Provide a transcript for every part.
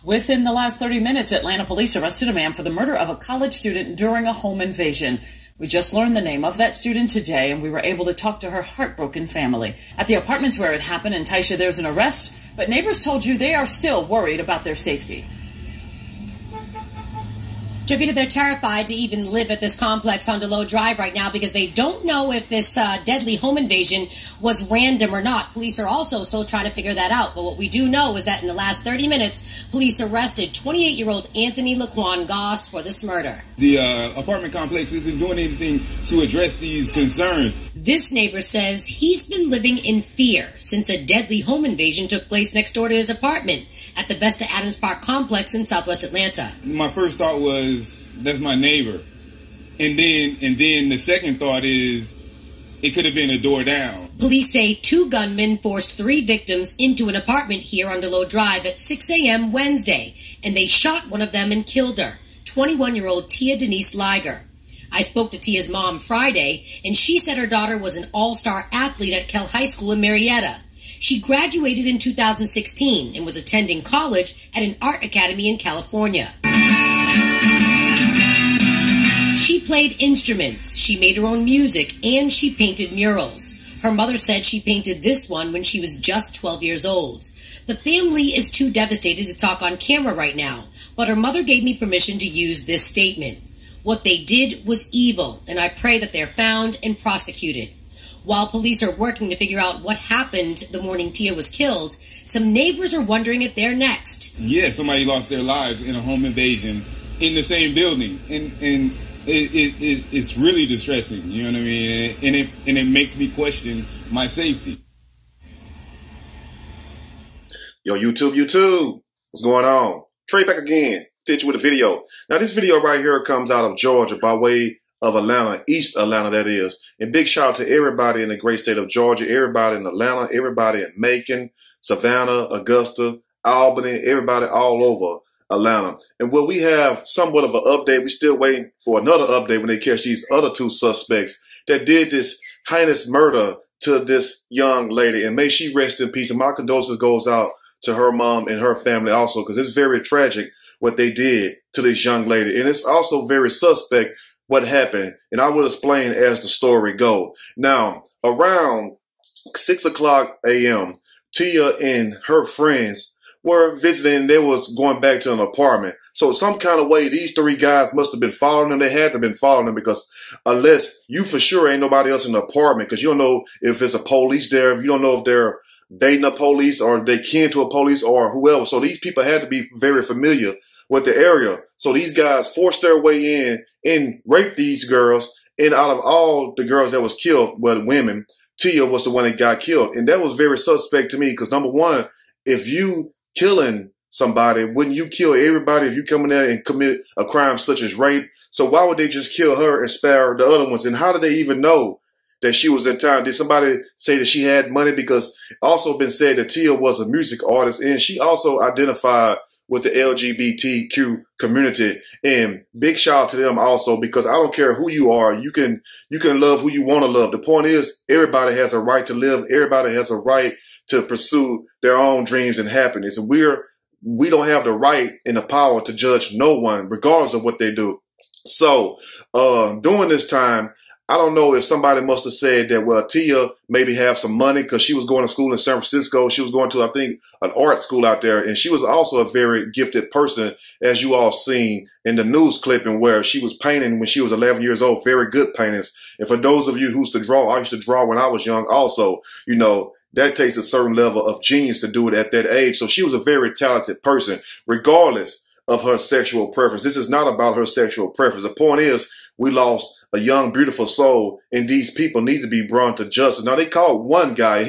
Within the last 30 minutes, Atlanta police arrested a man for the murder of a college student during a home invasion. We just learned the name of that student today, and we were able to talk to her heartbroken family. At the apartments where it happened in Taisha, there's an arrest, but neighbors told you they are still worried about their safety. Javita, they're terrified to even live at this complex on DeLoe Drive right now because they don't know if this deadly home invasion was random or not. Police are also still trying to figure that out. But what we do know is that in the last 30 minutes, police arrested 28-year-old Anthony Laquan Goss for this murder. The apartment complex isn't doing anything to address these concerns. This neighbor says he's been living in fear since a deadly home invasion took place next door to his apartment at the Vesta Adams Park complex in Southwest Atlanta. My first thought was, that's my neighbor. And then the second thought is, it could have been a door down. Police say 2 gunmen forced 3 victims into an apartment here on DeLoe Drive at 6 a.m. Wednesday, and they shot one of them and killed her, 21-year-old Tia Denise Liger. I spoke to Tia's mom Friday, and she said her daughter was an all-star athlete at Kell High School in Marietta. She graduated in 2016 and was attending college at an art academy in California. She played instruments, she made her own music, and she painted murals. Her mother said she painted this one when she was just 12 years old. The family is too devastated to talk on camera right now, but her mother gave me permission to use this statement. What they did was evil, and I pray that they're found and prosecuted. While police are working to figure out what happened the morning Tia was killed, some neighbors are wondering if they're next. Yeah, somebody lost their lives in a home invasion in the same building, and it's really distressing. You know what I mean? And it makes me question my safety. Yo, YouTube, what's going on? Trey back again. Hit you with a video. Now, this video right here comes out of Georgia by way of Atlanta, East Atlanta, that is. And big shout out to everybody in the great state of Georgia, everybody in Atlanta, everybody in Macon, Savannah, Augusta, Albany, everybody all over Atlanta. And what we have somewhat of an update. We're still waiting for another update when they catch these other 2 suspects that did this heinous murder to this young lady. And may she rest in peace. And my condolences goes out to her mom and her family also, because it's very tragic what they did to this young lady. And it's also very suspect what happened. And I will explain as the story goes. Now, around 6 o'clock a.m., Tia and her friends were visiting. They was going back to an apartment. So some kind of way, these 3 guys must have been following them. They had to have been following them, because unless you for sure ain't nobody else in the apartment, because you don't know if it's a police there, if you don't know if they're dating a police or they kin to a police or whoever. So these people had to be very familiar with the area. So these guys forced their way in and raped these girls. And out of all the girls that was killed, well, women, Tia was the one that got killed. And that was very suspect to me, because number one, if you killing somebody, wouldn't you kill everybody if you come in there and commit a crime such as rape? So why would they just kill her and spare the other ones? And how did they even know that she was in town? Did somebody say that she had money? Because also been said that Tia was a music artist, and she also identified with the LGBTQ community. And big shout out to them also, because I don't care who you are, you can love who you want to love. The point is, everybody has a right to live. Everybody has a right to pursue their own dreams and happiness. And we don't have the right and the power to judge no one, regardless of what they do. So during this time, I don't know if somebody must have said that, well, Tia maybe have some money because she was going to school in San Francisco. She was going to, I think, an art school out there. And she was also a very gifted person, as you all seen in the news clipping, where she was painting when she was 11 years old, very good paintings. And for those of you who used to draw, I used to draw when I was young also, you know, that takes a certain level of genius to do it at that age. So she was a very talented person, regardless of her sexual preference. This is not about her sexual preference. The point is, we lost a young, beautiful soul, and these people need to be brought to justice. Now, they called one guy, and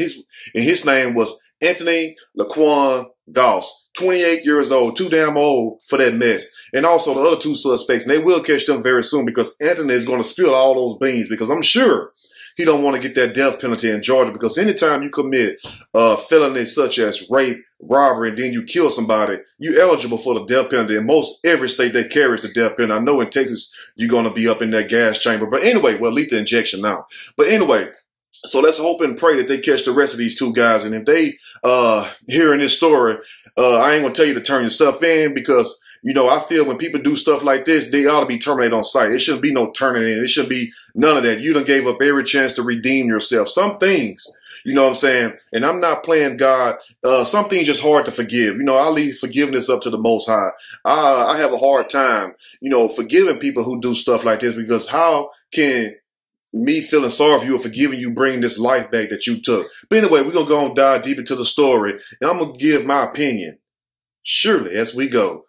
his name was Anthony Laquan Goss, 28 years old, too damn old for that mess. And also the other 2 suspects, and they will catch them very soon, because Anthony is going to spill all those beans, because I'm sure he don't want to get that death penalty in Georgia, because anytime you commit felonies such as rape, robbery, and then you kill somebody, you're eligible for the death penalty. In most every state that carries the death penalty. I know in Texas, you're going to be up in that gas chamber. But anyway, well, lethal injection now. But anyway, So let's hope and pray that they catch the rest of these two guys. And if they hearing this story, I ain't gonna tell you to turn yourself in, because you know, I feel when people do stuff like this, they ought to be terminated on sight. It shouldn't be no turning in. It should be none of that. You done gave up every chance to redeem yourself. Some things, you know what I'm saying? And I'm not playing God. Some things just hard to forgive. You know, I leave forgiveness up to the Most High. I have a hard time, you know, forgiving people who do stuff like this, because how can me feeling sorry for you or forgiving you bring this life back that you took? But anyway, we're going to go and dive deep into the story, and I'm going to give my opinion. Surely, as we go.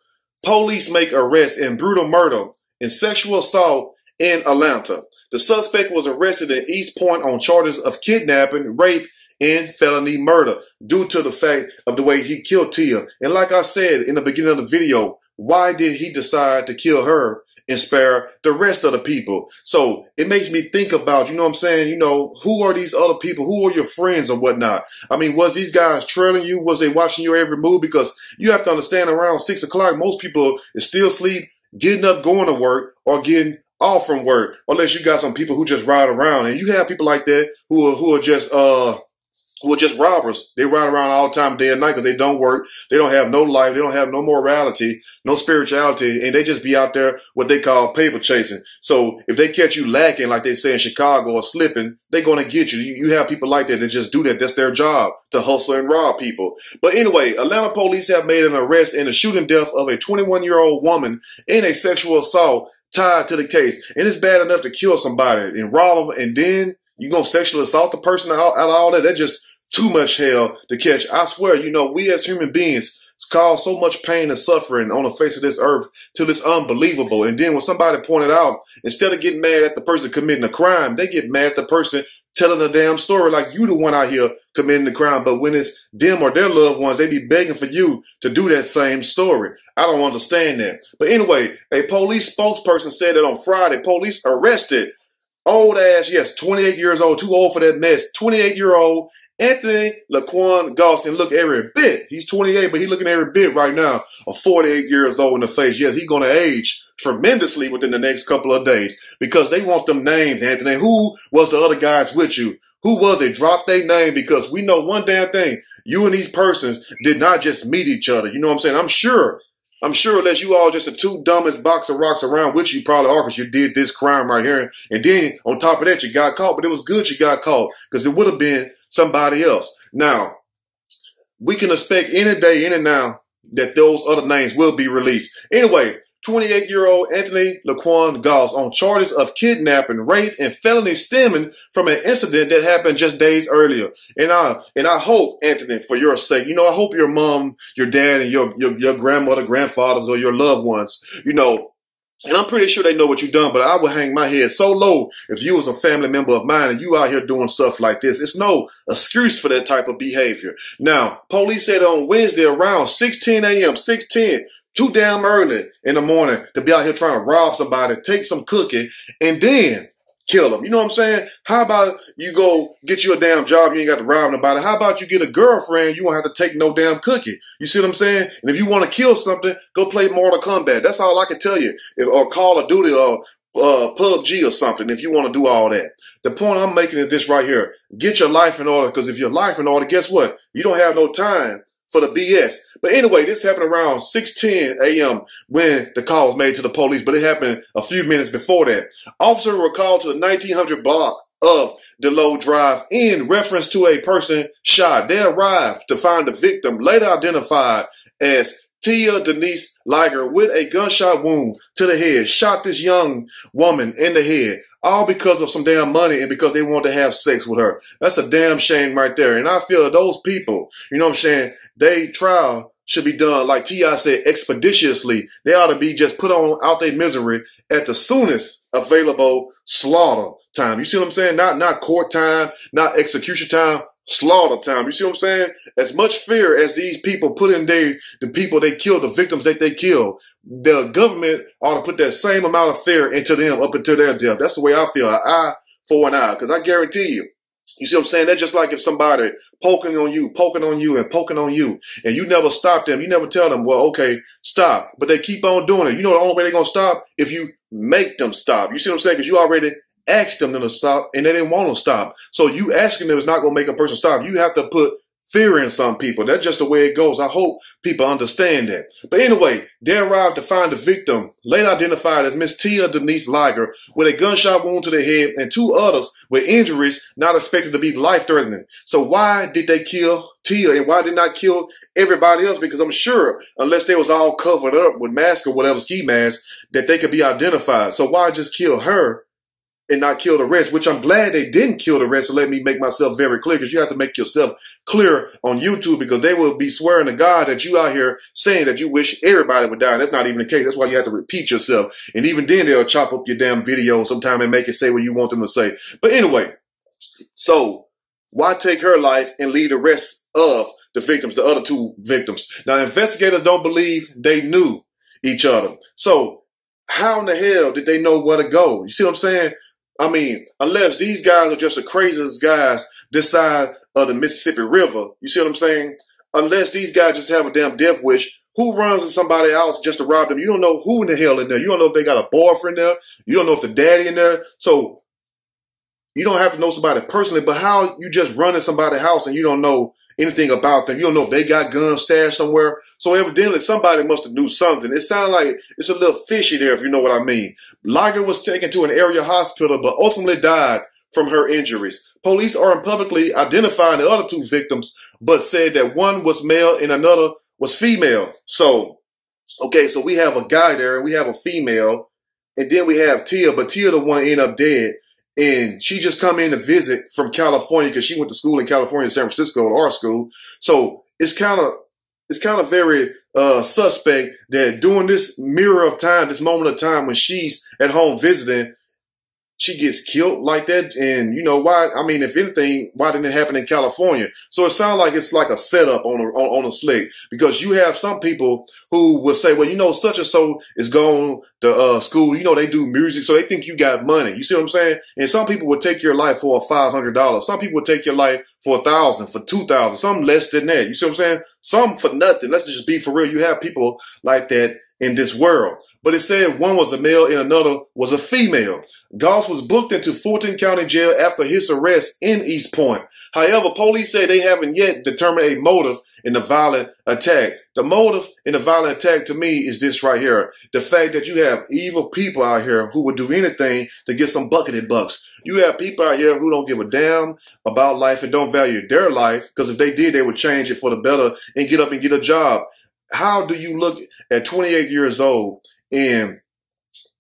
Police make arrest in brutal murder and sexual assault in Atlanta. The suspect was arrested in East Point on charges of kidnapping, rape, and felony murder due to the fact of the way he killed Tia. And like I said in the beginning of the video, why did he decide to kill her and spare the rest of the people? So it makes me think about, you know what I'm saying, you know, who are these other people? Who are your friends or whatnot? I mean, was these guys trailing you? Was they watching your every move? Because you have to understand, around 6 o'clock, most people is still asleep, getting up, going to work, or getting off from work, unless you got some people who just ride around. And you have people like that who are just robbers. They ride around all the time, day and night, because they don't work. They don't have no life. They don't have no morality, no spirituality, and they just be out there what they call paper chasing. So if they catch you lacking, like they say in Chicago, or slipping, they're going to get you. You have people like that just do that. That's their job, to hustle and rob people. But anyway, Atlanta police have made an arrest in the shooting death of a 21-year-old woman in a sexual assault tied to the case. And it's bad enough to kill somebody and rob them, and then you gonna sexually assault the person out of all that? That's just too much hell to catch. I swear, you know, we as human beings cause so much pain and suffering on the face of this earth till it's unbelievable. And then when somebody pointed out, instead of getting mad at the person committing a crime, they get mad at the person telling a damn story like you the one out here committing the crime. But when it's them or their loved ones, they be begging for you to do that same story. I don't understand that. But anyway, a police spokesperson said that on Friday, police arrested old ass, yes, 28 years old, too old for that mess, 28-year-old Anthony Laquan Gossin. Look every bit. He's 28, but he's looking every bit right now of 48 years old in the face. Yes, he's going to age tremendously within the next couple of days, because they want them names, Anthony. Who was the other guys with you? Who was it? Drop their name, because we know one damn thing. You and these persons did not just meet each other. You know what I'm saying? I'm sure unless you all just the two dumbest box of rocks around, which you probably are, because you did this crime right here. And then on top of that, you got caught. But it was good you got caught, because it would have been somebody else. Now, we can expect any day, any now, that those other names will be released. Anyway, 28-year-old Anthony Laquan Goss on charges of kidnapping, rape, and felony stemming from an incident that happened just days earlier. And I hope, Anthony, for your sake, you know, I hope your mom, your dad, and your grandmother, grandfathers, or your loved ones, you know, and I'm pretty sure they know what you've done, but I would hang my head so low if you was a family member of mine and you out here doing stuff like this. It's no excuse for that type of behavior. Now, police said on Wednesday around 6:10 a.m., 6:10, too damn early in the morning to be out here trying to rob somebody, take some cookie, and then kill them. You know what I'm saying? How about you go get you a damn job, you ain't got to rob nobody. How about you get a girlfriend, you won't have to take no damn cookie. You see what I'm saying? And if you want to kill something, go play Mortal Kombat. That's all I can tell you. Or Call of Duty or PUBG or something, if you want to do all that. The point I'm making is this right here. Get your life in order, because if your life in order, guess what? You don't have no time for the BS. But anyway, this happened around 6:10 a.m. when the call was made to the police, but it happened a few minutes before that. Officers were called to the 1900 block of DeLoe Drive in reference to a person shot. They arrived to find the victim, later identified as Tia Denise Liger, with a gunshot wound to the head. Shot this young woman in the head, all because of some damn money and because they wanted to have sex with her. That's a damn shame right there. And I feel those people, you know what I'm saying, they trial should be done, like T.I. said, expeditiously. They ought to be just put on out their misery at the soonest available slaughter time. You see what I'm saying? Not court time, not execution time, slaughter time. You see what I'm saying? As much fear as these people put in the people they killed, the victims that they killed, the government ought to put that same amount of fear into them up until their death. That's the way I feel. An eye for an eye. Because I guarantee you, you see what I'm saying? That's just like if somebody poking on you, and you never stop them. You never tell them, well, okay, stop. But they keep on doing it. You know the only way they're going to stop? If you make them stop. You see what I'm saying? Because you already asked them to stop, and they didn't want to stop. So you asking them is not going to make a person stop. You have to put fear in some people. That's just the way it goes. I hope people understand that. But anyway, they arrived to find the victim, later identified as Miss Tia Denise Liger, with a gunshot wound to the head and 2 others with injuries not expected to be life-threatening. So why did they kill Tia, and why did not kill everybody else? Because I'm sure, unless they was all covered up with masks or whatever, ski masks, that they could be identified. So why just kill her and not kill the rest? Which I'm glad they didn't kill the rest. So let me make myself very clear, because you have to make yourself clear on YouTube, because they will be swearing to God that you out here saying that you wish everybody would die. And that's not even the case. That's why you have to repeat yourself. And even then they'll chop up your damn video sometime and make it say what you want them to say. But anyway, so why take her life and leave the rest of the victims, the other 2 victims? Now, investigators don't believe they knew each other. So how in the hell did they know where to go? You see what I'm saying? I mean, unless these guys are just the craziest guys this side of the Mississippi River, you see what I'm saying? Unless these guys just have a damn death wish, who runs to somebody else just to rob them? You don't know who in the hell in there. You don't know if they got a boyfriend there. You don't know if the daddy in there. So you don't have to know somebody personally, but how you just run in somebody's house and you don't know anything about them. You don't know if they got guns stashed somewhere. So evidently somebody must have knew something. It sounds like it's a little fishy there, if you know what I mean. Liger was taken to an area hospital, but ultimately died from her injuries. Police aren't publicly identifying the other 2 victims, but said that one was male and another was female. So, okay, so we have a guy there and we have a female, and then we have Tia, but Tia the one ended up dead. And she just come in to visit from California, because she went to school in California, San Francisco, at our school. So it's kind of very suspect that during this mirror of time, this moment of time when she's at home visiting, she gets killed like that. And you know why? I mean, if anything, why didn't it happen in California? So it sounds like it's like a setup on a slick, because you have some people who will say, well, you know, such and so is going to school. You know, they do music, so they think you got money. You see what I'm saying? And some people would take your life for $500. Some people would take your life for $1,000, for $2,000, some less than that. You see what I'm saying? Some for nothing. Let's just be for real. You have people like that in this world. But it said one was a male and another was a female. Goss was booked into Fulton County Jail after his arrest in East Point. However, police say they haven't yet determined a motive in the violent attack. The motive in the violent attack to me is this right here. The fact that you have evil people out here who would do anything to get some bucketed bucks. You have people out here who don't give a damn about life and don't value their life, because if they did, they would change it for the better and get up and get a job. How do you look at 28 years old and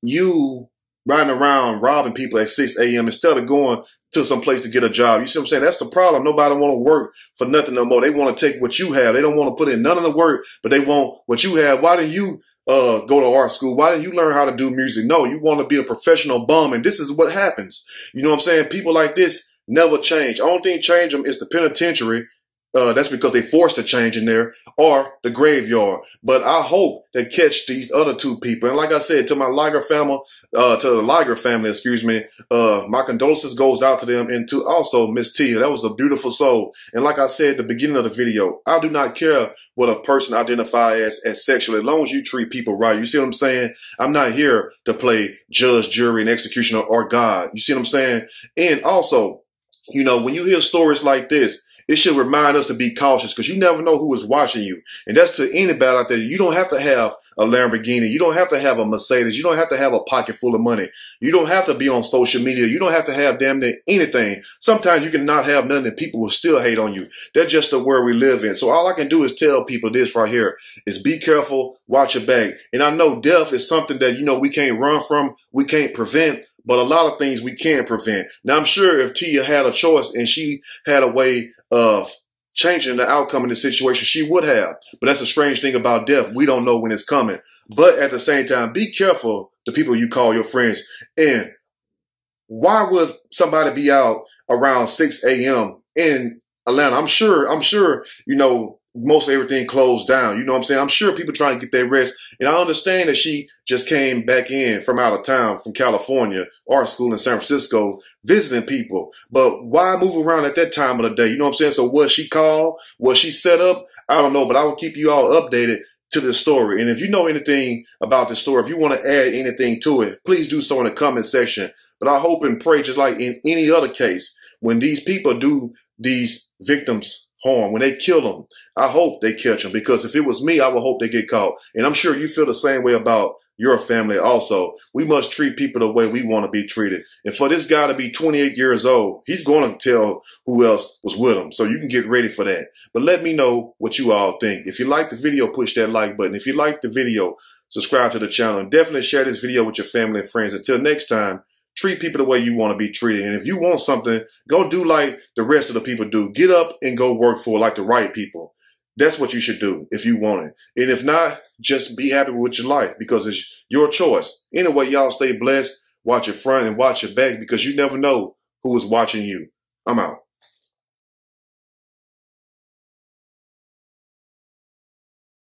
you riding around robbing people at 6 a.m. instead of going to some place to get a job? You see what I'm saying? That's the problem. Nobody want to work for nothing no more. They want to take what you have. They don't want to put in none of the work, but they want what you have. Why didn't you go to art school? Why didn't you learn how to do music? No, you want to be a professional bum, and this is what happens. You know what I'm saying? People like this never change. Only thing change them is the penitentiary. That's because they forced a change in there, or the graveyard. But I hope they catch these other 2 people. And like I said, to my Liger family, excuse me, my condolences goes out to them, and to also Miss Tia. That was a beautiful soul. And like I said at the beginning of the video, I do not care what a person identifies as sexually, as long as you treat people right. You see what I'm saying? I'm not here to play judge, jury, and executioner or God. You see what I'm saying? And also, you know, when you hear stories like this, it should remind us to be cautious, because you never know who is watching you. And that's to anybody out there. You don't have to have a Lamborghini. You don't have to have a Mercedes. You don't have to have a pocket full of money. You don't have to be on social media. You don't have to have damn near anything. Sometimes you can not have nothing and people will still hate on you. That's just the world we live in. So all I can do is tell people this right here is be careful, watch your back. And I know death is something that, you know, we can't run from, we can't prevent, but a lot of things we can prevent. Now, I'm sure if Tia had a choice and she had a way of changing the outcome in the situation, she would have. But that's a strange thing about death. We don't know when it's coming. But at the same time, be careful the people you call your friends. And why would somebody be out around 6 a.m. in Atlanta? I'm sure, you know, most everything closed down. You know what I'm saying? I'm sure people trying to get their rest. And I understand that she just came back in from out of town, from California, art school in San Francisco, visiting people. But why move around at that time of the day? You know what I'm saying? So was she called? Was she set up? I don't know, but I will keep you all updated to this story. And if you know anything about this story, if you want to add anything to it, please do so in the comment section. But I hope and pray, just like in any other case, when these people do these victims harm, when they kill them, I hope they catch them, because if it was me, I would hope they get caught. And I'm sure you feel the same way about your family also. We must treat people the way we want to be treated. And for this guy to be 28 years old, he's going to tell who else was with him. So you can get ready for that. But let me know what you all think. If you like the video, push that like button. If you like the video, subscribe to the channel, and definitely share this video with your family and friends. Until next time, treat people the way you want to be treated. And if you want something, go do like the rest of the people do. Get up and go work for it like the right people. That's what you should do if you want it. And if not, just be happy with your life, because it's your choice. Anyway, y'all stay blessed. Watch your front and watch your back, because you never know who is watching you. I'm out.